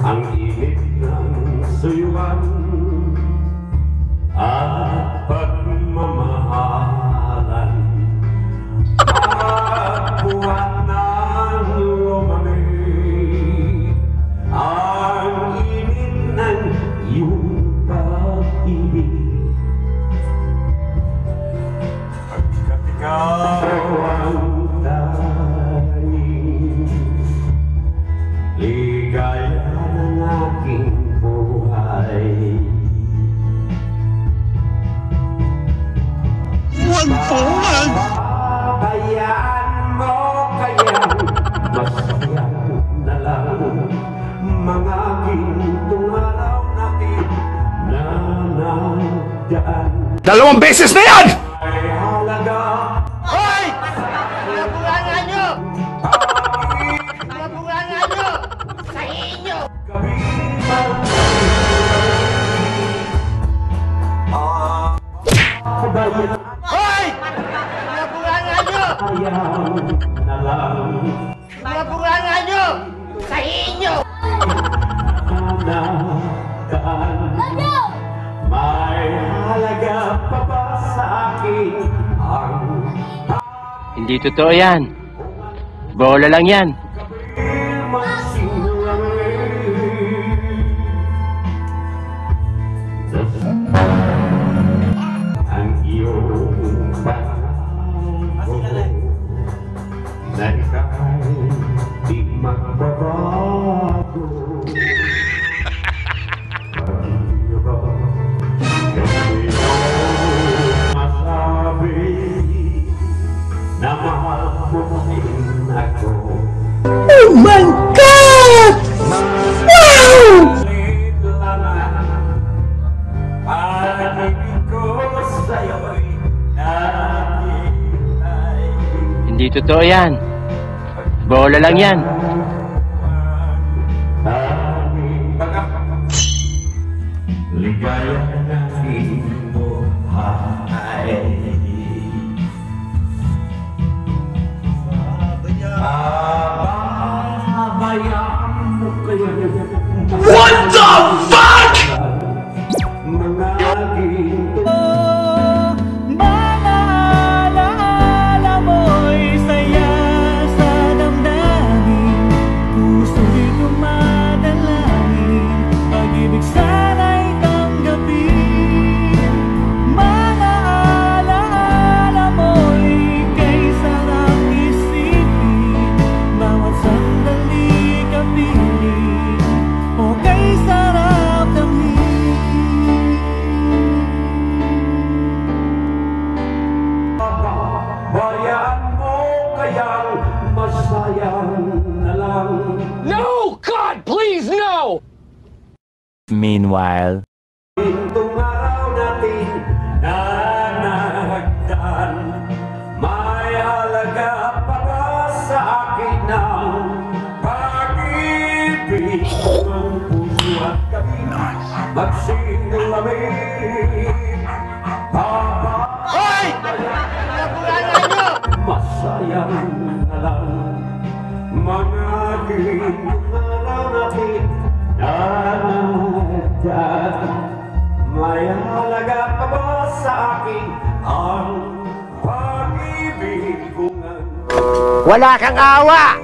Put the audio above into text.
ang init ng suyuan at pagmamahalan. Pagbuhat ng lumamig ang init ng iyong pag-ibig. Pagkat ikaw ang tanging ligaya ng aking buhay. Bayaan mo kayang masayang na lang mga gintong araw natin na nagdaan. 2 beses na yan! Ay halaga. Hoy! Mga bunganga nyo! Mga bunganga nyo! Sa inyo! Hoy! Mga bunganga nyo! Na lang Mga bunganga nyo! Sa inyo! may halaga pa ba sa akin ang Hindi totoo yan. Bola lang yan. ang iyong pangako na ika'y di magbabago. Pag-ibig ba kasi masabi na mahal mo rin ako. Oh my God! Wow! Hindi totoo yan. Bola lang yan. Ligaya ng aking buhay. Bayaan mo kaya. What the fuck?! Mga ginto. Mga alaala mo'y saya sa damdamin. Puso'y dumadalangin, pag-ibig sana'y tanggapin. Mga alaala mo'y kay sarap isipin, bawat sandali kapiling, o kay sarap damhin. Bayaan mo kayang masayang na lang. No! God, please, no! Meanwhile, Gintong araw natin na nagdaan. May halaga pa ba sa akin ang pag-ibig ng puso at kami magsilamig. Hoy! Mga bunganga nyo! Masayang na lang mga gintong araw natin na nagdaan. May halaga pa ba sa akin ang pag-ibig ko nga? Wala kang awa!